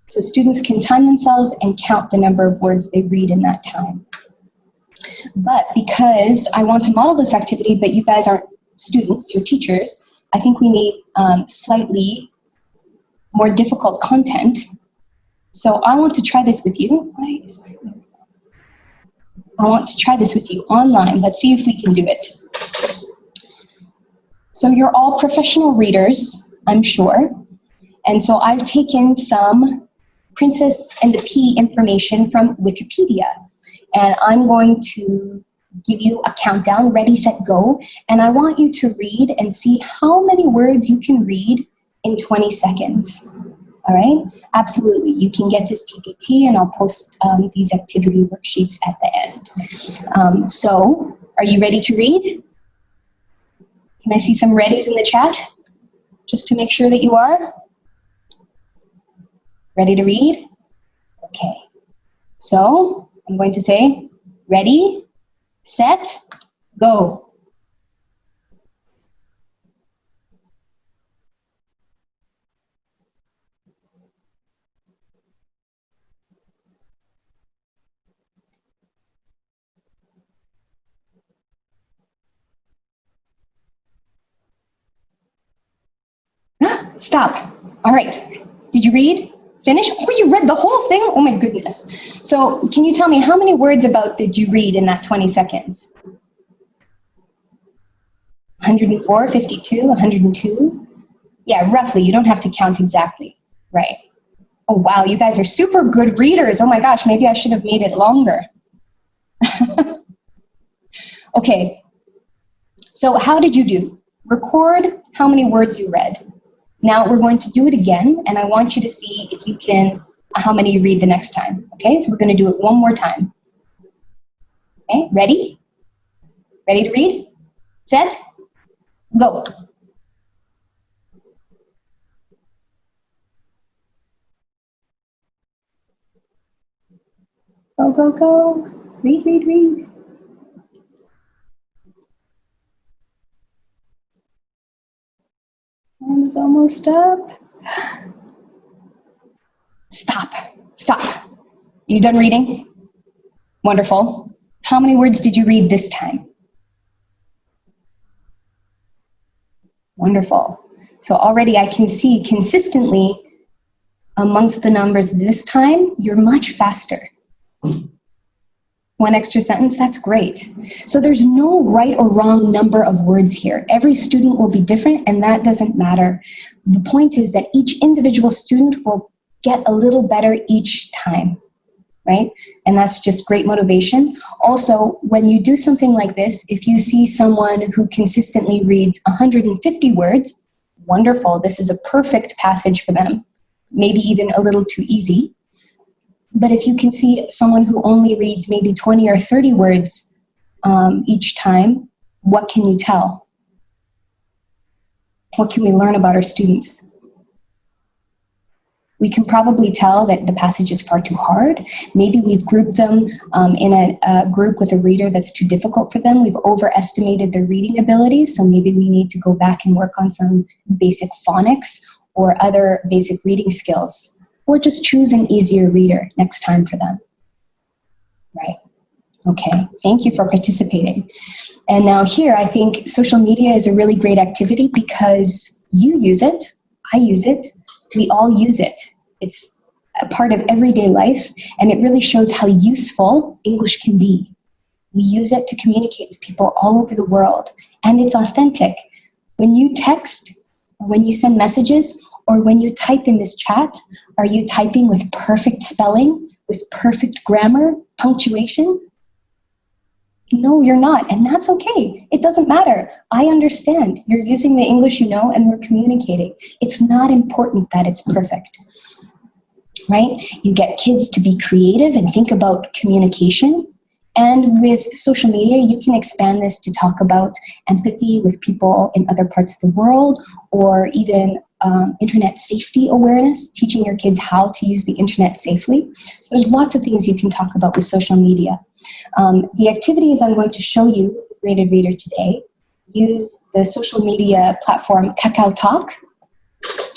So students can time themselves and count the number of words they read in that time. But because I want to model this activity, but you guys aren't students, you're teachers, I think we need slightly more difficult content. So I want to try this with you. I want to try this with you online. Let's see if we can do it. So you're all professional readers, I'm sure. And so I've taken some Princess and the Pea information from Wikipedia. And I'm going to give you a countdown, ready, set, go. And I want you to read and see how many words you can read in 20 seconds. All right, absolutely. You can get this PPT and I'll post these activity worksheets at the end. So, are you ready to read? Can I see some readies in the chat? Just to make sure that you are? Ready to read? Okay. So, I'm going to say, ready, set, go. Stop. All right. Did you read? Finish? Oh, you read the whole thing? Oh my goodness. So can you tell me how many words about did you read in that 20 seconds? 104, 52, 102? Yeah, roughly. You don't have to count exactly. Right. Oh, wow. You guys are super good readers. Oh my gosh. Maybe I should have made it longer. Okay. So how did you do? Record how many words you read. Now we're going to do it again, and I want you to see if you can, how many you read the next time. Okay, so we're going to do it one more time. Okay, ready? Ready to read? Set? Go. Go, go, go. Read, read, read. Time is almost up. Stop. Stop. You done reading? Wonderful. How many words did you read this time? Wonderful. So already I can see consistently amongst the numbers this time, you're much faster. One extra sentence, that's great. So there's no right or wrong number of words here. Every student will be different, and that doesn't matter. The point is that each individual student will get a little better each time, right? And that's just great motivation. Also, when you do something like this, if you see someone who consistently reads 150 words, wonderful, this is a perfect passage for them, maybe even a little too easy. But if you can see someone who only reads maybe 20 or 30 words each time, what can you tell? What can we learn about our students? We can probably tell that the passage is far too hard. Maybe we've grouped them in a group with a reader that's too difficult for them. We've overestimated their reading abilities, so maybe we need to go back and work on some basic phonics or other basic reading skills. Or just choose an easier reader next time for them. Right. Okay. Thank you for participating. And now here, I think social media is a really great activity because you use it, I use it, we all use it. It's a part of everyday life, and it really shows how useful English can be. We use it to communicate with people all over the world, and it's authentic. When you text, or when you send messages, or when you type in this chat, are you typing with perfect spelling, with perfect grammar, punctuation? No, you're not, and that's okay. It doesn't matter. I understand. You're using the English you know, and we're communicating. It's not important that it's perfect, right? You get kids to be creative and think about communication. And with social media, you can expand this to talk about empathy with people in other parts of the world, or even internet safety awareness, teaching your kids how to use the internet safely. So there's lots of things you can talk about with social media. The activities I'm going to show you with the graded reader today use the social media platform Kakao Talk.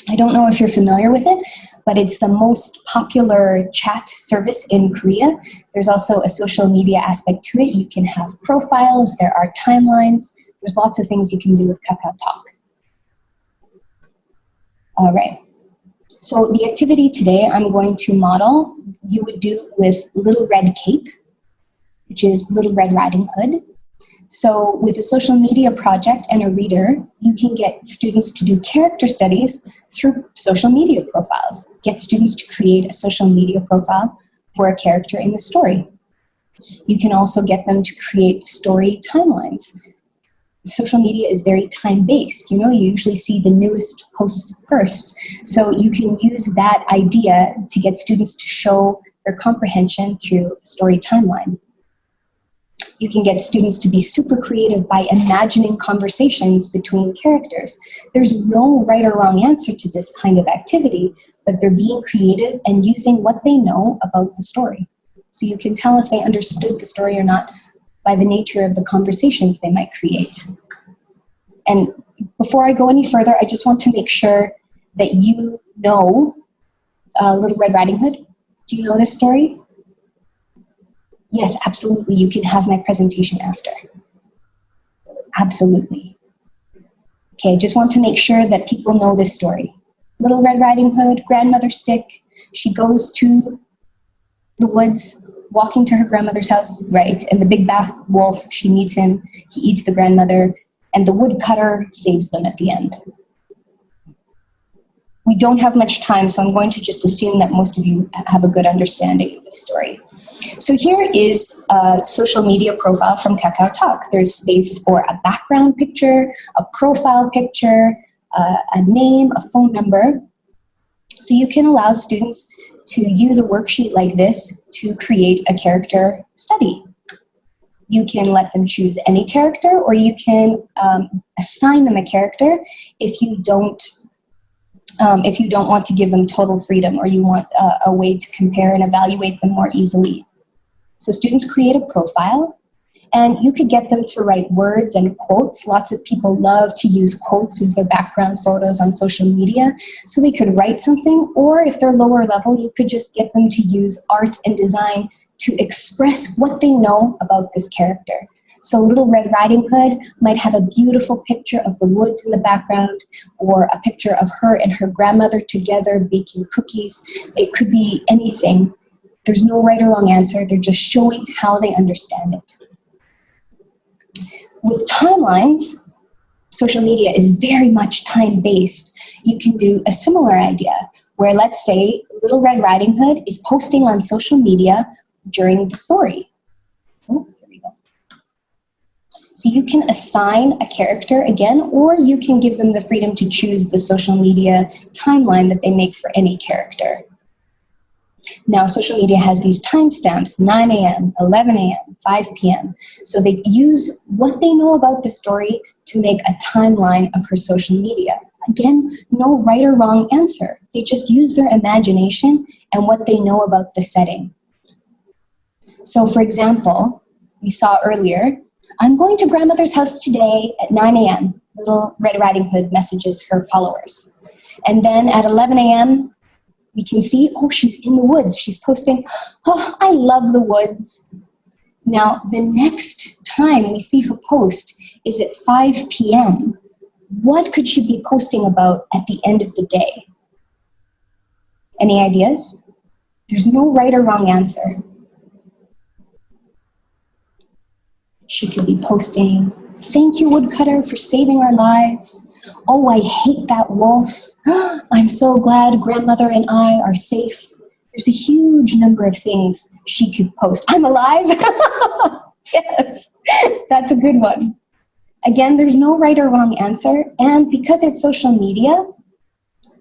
I don't know if you're familiar with it, but it's the most popular chat service in Korea. There's also a social media aspect to it. You can have profiles, there are timelines, there's lots of things you can do with Kakao Talk. All right, so the activity today I'm going to model, you would do with Little Red Cape, which is Little Red Riding Hood. So with a social media project and a reader, you can get students to do character studies through social media profiles. Get students to create a social media profile for a character in the story. You can also get them to create story timelines. Social media is very time-based. You know, you usually see the newest posts first. So you can use that idea to get students to show their comprehension through a story timeline. You can get students to be super creative by imagining conversations between characters. There's no right or wrong answer to this kind of activity, but they're being creative and using what they know about the story. So you can tell if they understood the story or not by the nature of the conversations they might create. And before I go any further, I just want to make sure that you know Little Red Riding Hood. Do you know this story? Yes, absolutely. You can have my presentation after. Absolutely. Okay, I just want to make sure that people know this story. Little Red Riding Hood, grandmother's sick. She goes to the woods, walking to her grandmother's house, right? And the big bad wolf, she meets him, he eats the grandmother, and the woodcutter saves them at the end. We don't have much time, so I'm going to just assume that most of you have a good understanding of this story. So here is a social media profile from Kakao Talk. There's space for a background picture, a profile picture, a name, a phone number. So you can allow students to use a worksheet like this to create a character study. You can let them choose any character, or you can assign them a character if you don't want to give them total freedom, or you want a way to compare and evaluate them more easily. So students create a profile, and you could get them to write words and quotes. Lots of people love to use quotes as their background photos on social media, so they could write something, or if they're lower level, you could just get them to use art and design to express what they know about this character. So Little Red Riding Hood might have a beautiful picture of the woods in the background, or a picture of her and her grandmother together baking cookies. It could be anything. There's no right or wrong answer. They're just showing how they understand it. With timelines, social media is very much time-based. You can do a similar idea where, let's say, Little Red Riding Hood is posting on social media during the story. Oh, here we go. So you can assign a character again, or you can give them the freedom to choose the social media timeline that they make for any character. Now, social media has these timestamps, 9 a.m., 11 a.m., 5 p.m. So they use what they know about the story to make a timeline of her social media. Again, no right or wrong answer. They just use their imagination and what they know about the setting. So, for example, we saw earlier, I'm going to grandmother's house today at 9 a.m. Little Red Riding Hood messages her followers. And then at 11 a.m., we can see, oh, she's in the woods. She's posting, oh, I love the woods. Now, the next time we see her post is at 5 p.m. What could she be posting about at the end of the day? Any ideas? There's no right or wrong answer. She could be posting, thank you, woodcutter, for saving our lives. Oh, I hate that wolf. I'm so glad grandmother and I are safe. There's a huge number of things she could post. I'm alive. Yes, that's a good one. Again, there's no right or wrong answer. And because it's social media,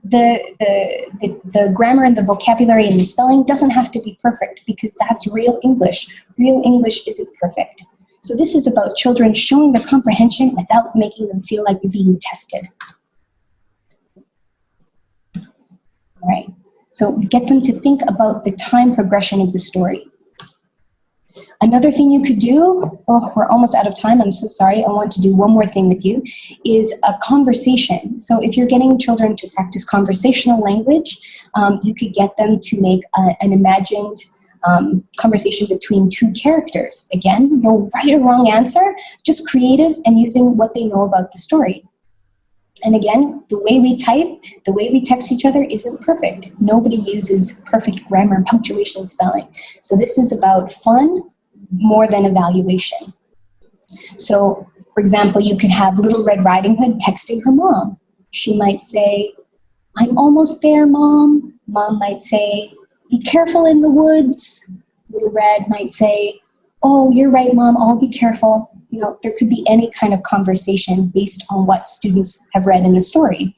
the grammar and the vocabulary and the spelling doesn't have to be perfect, because that's real English. Real English isn't perfect. So this is about children showing their comprehension without making them feel like they're being tested. All right, so get them to think about the time progression of the story. Another thing you could do, oh, we're almost out of time, I'm so sorry, I want to do one more thing with you, is a conversation. So if you're getting children to practice conversational language, you could get them to make an imagined conversation between two characters. Again, no right or wrong answer, just creative and using what they know about the story. And again, the way we type, the way we text each other isn't perfect. Nobody uses perfect grammar, punctuation, and spelling. So this is about fun more than evaluation. So, for example, you could have Little Red Riding Hood texting her mom. She might say, I'm almost there, Mom. Mom might say, be careful in the woods. Little Red might say, oh, you're right, Mom, I'll be careful. You know, there could be any kind of conversation based on what students have read in the story.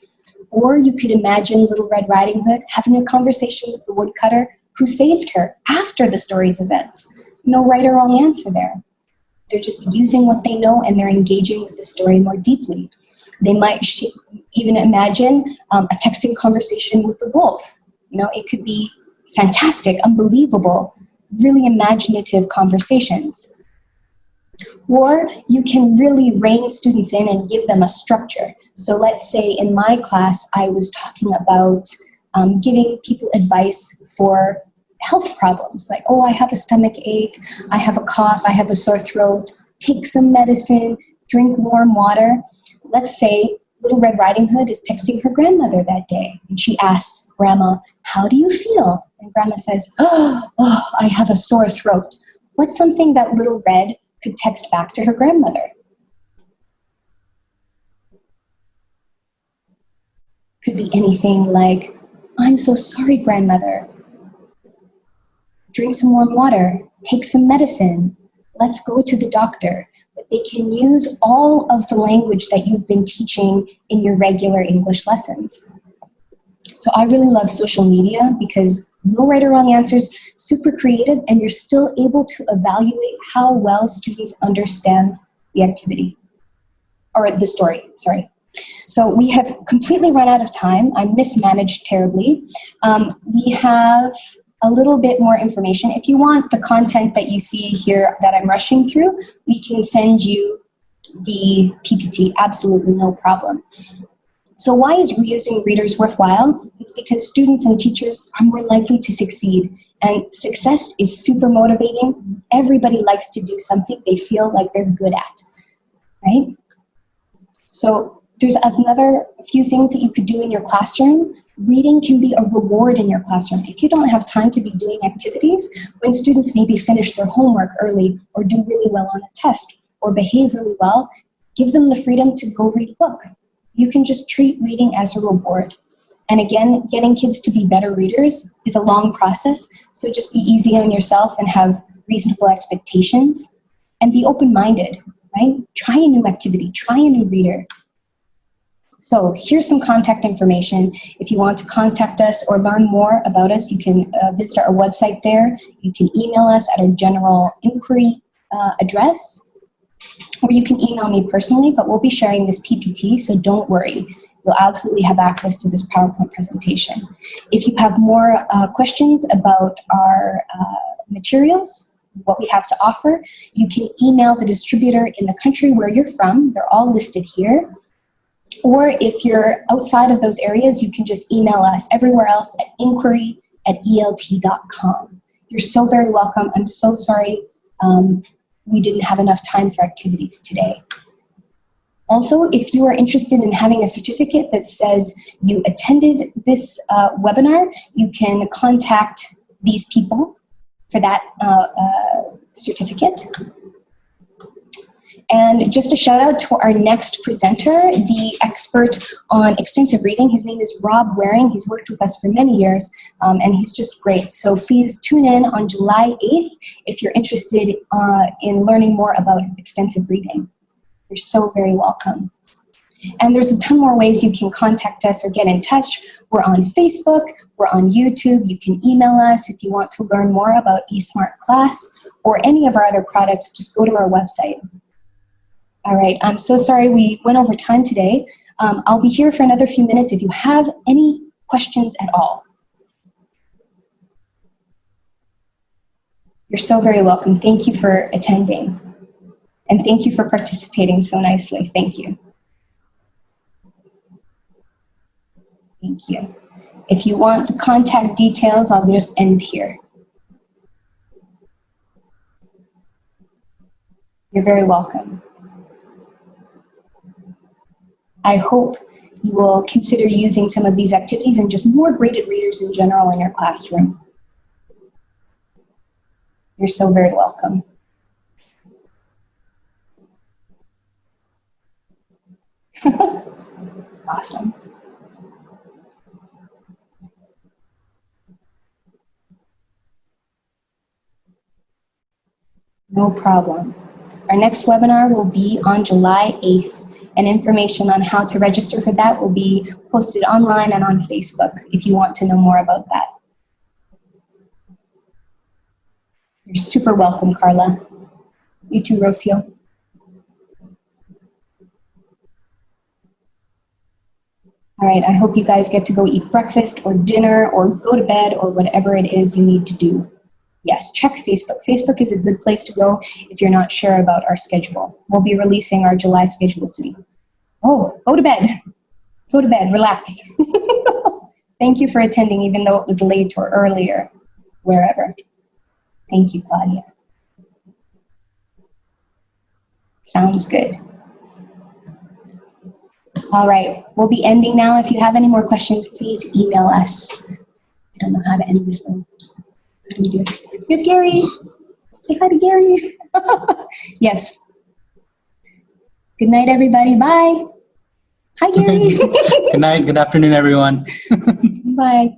Or you could imagine Little Red Riding Hood having a conversation with the woodcutter who saved her after the story's events. No right or wrong answer there. They're just using what they know and they're engaging with the story more deeply. They might even imagine a texting conversation with the wolf. You know, it could be fantastic, unbelievable, really imaginative conversations. Or you can really rein students in and give them a structure. So let's say in my class, I was talking about giving people advice for health problems. Like, oh, I have a stomach ache, I have a cough, I have a sore throat, take some medicine, drink warm water. Let's say Little Red Riding Hood is texting her grandmother that day, and she asks Grandma, "How do you feel?" And Grandma says, "Oh, I have a sore throat." What's something that Little Red could text back to her grandmother? Could be anything like, "I'm so sorry, grandmother. Drink some warm water, take some medicine, let's go to the doctor." But they can use all of the language that you've been teaching in your regular English lessons. So I really love social media because no right or wrong answers, super creative, and you're still able to evaluate how well students understand the activity, or the story, sorry. So we have completely run out of time. I mismanaged terribly. We have a little bit more information. If you want the content that you see here that I'm rushing through, we can send you the PPT, absolutely no problem. So why is reusing readers worthwhile? It's because students and teachers are more likely to succeed, and success is super motivating. Everybody likes to do something they feel like they're good at, right? So there's another few things that you could do in your classroom. Reading can be a reward in your classroom. If you don't have time to be doing activities, when students maybe finish their homework early or do really well on a test or behave really well, give them the freedom to go read a book. You can just treat reading as a reward. And again, getting kids to be better readers is a long process, so just be easy on yourself and have reasonable expectations and be open-minded, right? Try a new activity, try a new reader. So here's some contact information. If you want to contact us or learn more about us, you can visit our website there. You can email us at our general inquiry address, or you can email me personally, but we'll be sharing this PPT, so don't worry. You'll absolutely have access to this PowerPoint presentation. If you have more questions about our materials, what we have to offer, you can email the distributor in the country where you're from. They're all listed here. Or if you're outside of those areas, you can just email us everywhere else at inquiry@elt.com. You're so very welcome. I'm so sorry we didn't have enough time for activities today. Also, if you are interested in having a certificate that says you attended this webinar, you can contact these people for that certificate. And just a shout out to our next presenter, the expert on extensive reading. His name is Rob Waring. He's worked with us for many years, and he's just great. So please tune in on July 8th if you're interested in learning more about extensive reading. You're so very welcome. And there's a ton more ways you can contact us or get in touch. We're on Facebook, we're on YouTube. You can email us if you want to learn more about eSmart Class or any of our other products. Just go to our website. All right, I'm so sorry we went over time today. I'll be here for another few minutes if you have any questions at all. You're so very welcome. Thank you for attending. And thank you for participating so nicely. Thank you. Thank you. If you want the contact details, I'll just end here. You're very welcome. I hope you will consider using some of these activities and just more graded readers in general in your classroom. You're so very welcome. Awesome. No problem. Our next webinar will be on July 8th, and information on how to register for that will be posted online and on Facebook if you want to know more about that. You're super welcome, Carla. You too, Rocio. All right, I hope you guys get to go eat breakfast or dinner or go to bed or whatever it is you need to do. Yes, check Facebook. Facebook is a good place to go if you're not sure about our schedule. We'll be releasing our July schedule soon. Oh, go to bed. Go to bed, relax. Thank you for attending, even though it was late or earlier, wherever. Thank you, Claudia. Sounds good. All right, we'll be ending now. If you have any more questions, please email us. I don't know how to end this though. How do we do it? Here's Gary. Say hi to Gary. Yes. Good night, everybody. Bye. Hi, Gary. Good night. Good afternoon, everyone. Bye.